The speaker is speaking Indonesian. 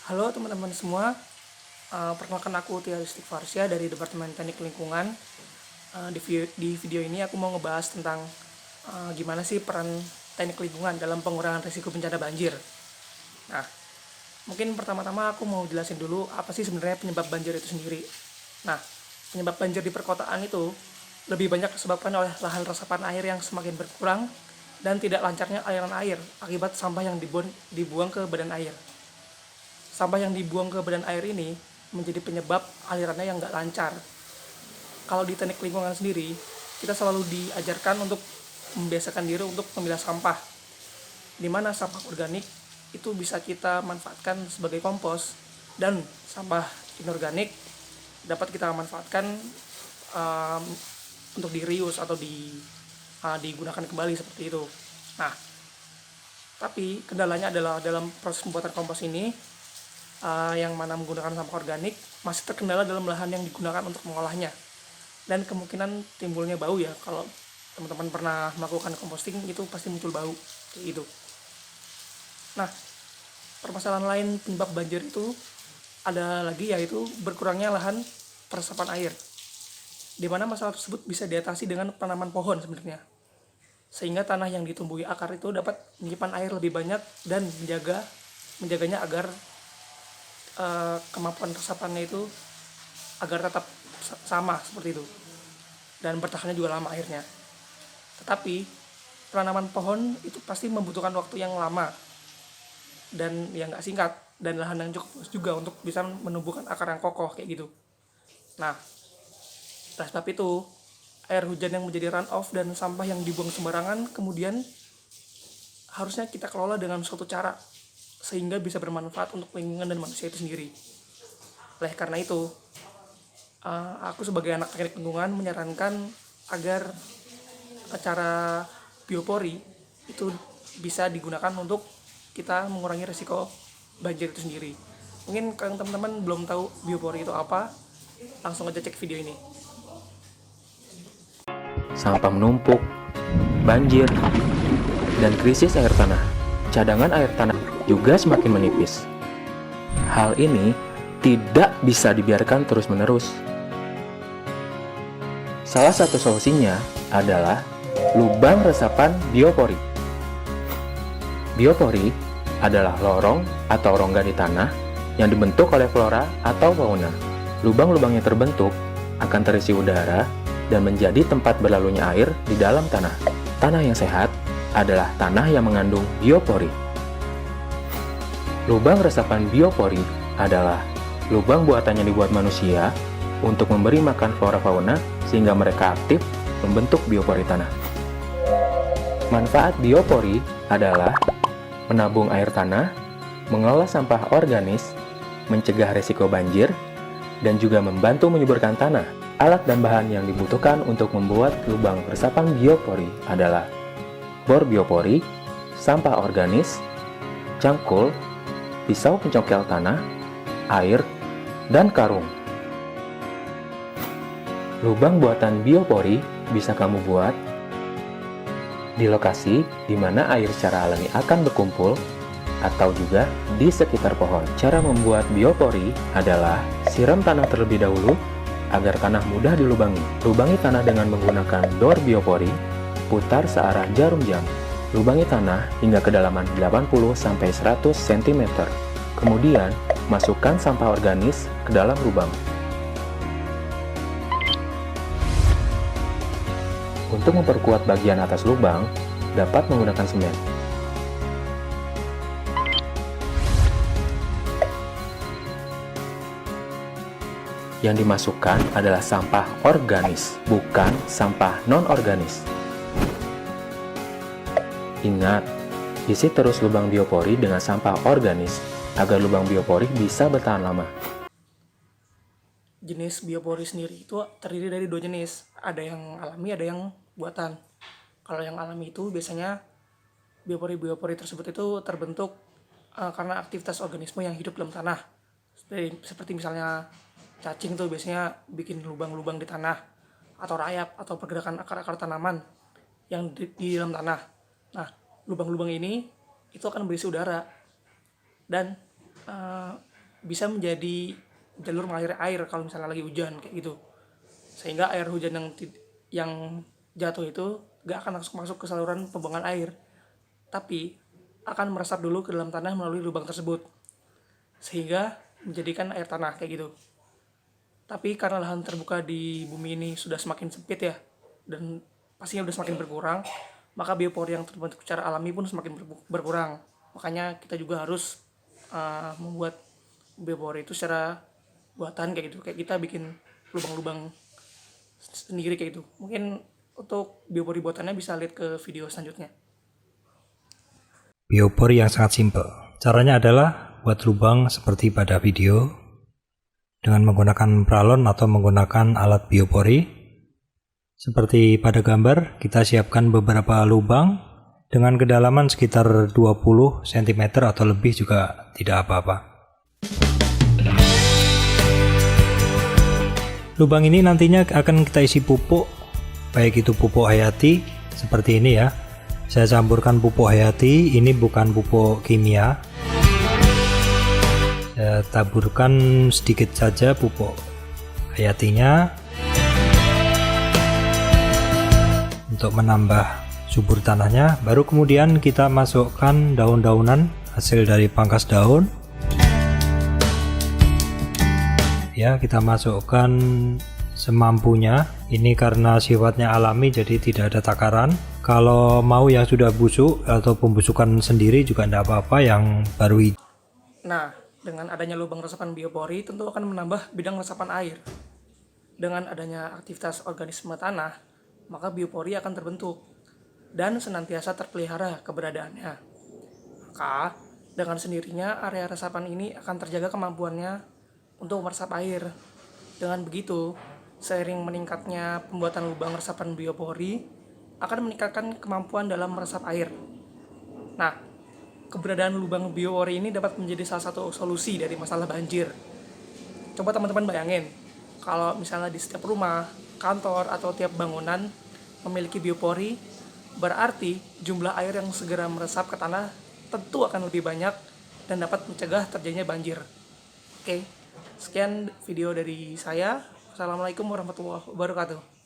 Halo teman-teman semua, perkenalkan aku Tia Ristik Farsya dari Departemen Teknik Lingkungan. Di video ini aku mau ngebahas tentang gimana sih peran teknik lingkungan dalam pengurangan risiko bencana banjir. Nah, mungkin pertama-tama aku mau jelasin dulu apa sih sebenarnya penyebab banjir itu sendiri. Nah, penyebab banjir di perkotaan itu lebih banyak disebabkan oleh lahan resapan air yang semakin berkurang dan tidak lancarnya aliran air akibat sampah yang dibuang ke badan air. Sampah yang dibuang ke badan air ini menjadi penyebab alirannya yang nggak lancar. Kalau di teknik lingkungan sendiri, kita selalu diajarkan untuk membiasakan diri untuk memilah sampah, di mana sampah organik itu bisa kita manfaatkan sebagai kompos, dan sampah inorganik dapat kita manfaatkan um, untuk di reuse atau digunakan kembali seperti itu. Nah, tapi kendalanya adalah dalam proses pembuatan kompos ini, yang mana menggunakan sampah organik masih terkendala dalam lahan yang digunakan untuk mengolahnya, dan kemungkinan timbulnya bau ya. Kalau teman-teman pernah melakukan composting itu pasti muncul bau kayak gitu. Nah, permasalahan lain penyebab banjir itu ada lagi, yaitu berkurangnya lahan peresapan air, di mana masalah tersebut bisa diatasi dengan penanaman pohon sebenarnya, sehingga tanah yang ditumbuhi akar itu dapat menyimpan air lebih banyak dan menjaganya agar kemampuan resapannya itu agar tetap sama seperti itu, dan bertahannya juga lama akhirnya. Tetapi penanaman pohon itu pasti membutuhkan waktu yang lama dan yang nggak singkat, dan lahan yang cukup luas juga untuk bisa menumbuhkan akar yang kokoh kayak gitu. Nah, oleh sebab itu, air hujan yang menjadi run off dan sampah yang dibuang sembarangan kemudian harusnya kita kelola dengan suatu cara sehingga bisa bermanfaat untuk lingkungan dan manusia itu sendiri. Oleh karena itu, aku sebagai anak teknik lingkungan menyarankan agar cara biopori itu bisa digunakan untuk kita mengurangi risiko banjir itu sendiri. Mungkin kalau teman-teman belum tahu biopori itu apa, langsung aja cek video ini. Sampah menumpuk, banjir, dan krisis air tanah. Cadangan air tanah juga semakin menipis. Hal ini tidak bisa dibiarkan terus-menerus. Salah satu solusinya adalah lubang resapan biopori. Biopori adalah lorong atau rongga di tanah yang dibentuk oleh flora atau fauna. Lubang-lubang yang terbentuk akan terisi udara dan menjadi tempat berlalunya air di dalam tanah. Tanah yang sehat adalah tanah yang mengandung biopori. Lubang resapan biopori adalah lubang buatan yang dibuat manusia untuk memberi makan flora fauna sehingga mereka aktif membentuk biopori tanah. Manfaat biopori adalah menabung air tanah, mengelola sampah organis, mencegah risiko banjir, dan juga membantu menyuburkan tanah. Alat dan bahan yang dibutuhkan untuk membuat lubang resapan biopori adalah bor biopori, sampah organis, cangkul, pisau pencongkel tanah, air, dan karung. Lubang buatan biopori bisa kamu buat di lokasi di mana air secara alami akan berkumpul atau juga di sekitar pohon. Cara membuat biopori adalah siram tanah terlebih dahulu agar tanah mudah dilubangi. Lubangi tanah dengan menggunakan dor biopori, putar searah jarum jam. Lubangi tanah hingga kedalaman 80-100 cm. Kemudian, masukkan sampah organis ke dalam lubang. Untuk memperkuat bagian atas lubang, dapat menggunakan semen. Yang dimasukkan adalah sampah organis, bukan sampah non-organis. Ingat, isi terus lubang biopori dengan sampah organis agar lubang biopori bisa bertahan lama. Jenis biopori sendiri itu terdiri dari dua jenis, ada yang alami, ada yang buatan. Kalau yang alami itu biasanya biopori tersebut itu terbentuk karena aktivitas organisme yang hidup dalam tanah. Seperti misalnya cacing tuh biasanya bikin lubang-lubang di tanah, atau rayap, atau pergerakan akar-akar tanaman yang di dalam tanah. Nah, lubang-lubang ini itu akan berisi udara, dan bisa menjadi jalur mengalir air kalau misalnya lagi hujan kayak gitu. Sehingga air hujan yang jatuh itu gak akan masuk ke saluran pembuangan air, tapi akan meresap dulu ke dalam tanah melalui lubang tersebut, sehingga menjadikan air tanah kayak gitu. Tapi karena lahan terbuka di bumi ini sudah semakin sempit ya, dan pastinya sudah semakin berkurang, maka biopori yang terbentuk secara alami pun semakin berkurang. Makanya kita juga harus membuat biopori itu secara buatan kayak gitu. Kayak kita bikin lubang-lubang sendiri kayak gitu. Mungkin untuk biopori buatannya bisa lihat ke video selanjutnya. Biopori yang sangat simpel. Caranya adalah buat lubang seperti pada video dengan menggunakan pralon atau menggunakan alat biopori. Seperti pada gambar, kita siapkan beberapa lubang dengan kedalaman sekitar 20 cm atau lebih juga tidak apa-apa. Lubang ini nantinya akan kita isi pupuk, baik itu pupuk hayati seperti ini ya. Saya campurkan pupuk hayati, ini bukan pupuk kimia. Saya taburkan sedikit saja pupuk hayatinya untuk menambah subur tanahnya. Baru kemudian kita masukkan daun-daunan hasil dari pangkas daun. Ya, kita masukkan semampunya. Ini karena sifatnya alami jadi tidak ada takaran. Kalau mau yang sudah busuk atau pembusukan sendiri juga tidak apa-apa, yang baru hijau. Nah, dengan adanya lubang resapan biopori tentu akan menambah bidang resapan air. Dengan adanya aktivitas organisme tanah, maka biopori akan terbentuk dan senantiasa terpelihara keberadaannya. Maka dengan sendirinya area resapan ini akan terjaga kemampuannya untuk meresap air. Dengan begitu, seiring meningkatnya pembuatan lubang resapan biopori akan meningkatkan kemampuan dalam meresap air. Nah, keberadaan lubang biopori ini dapat menjadi salah satu solusi dari masalah banjir. Coba teman-teman bayangin, kalau misalnya di setiap rumah, kantor, atau tiap bangunan memiliki biopori, berarti jumlah air yang segera meresap ke tanah tentu akan lebih banyak dan dapat mencegah terjadinya banjir. Oke, sekian video dari saya. Assalamualaikum warahmatullahi wabarakatuh.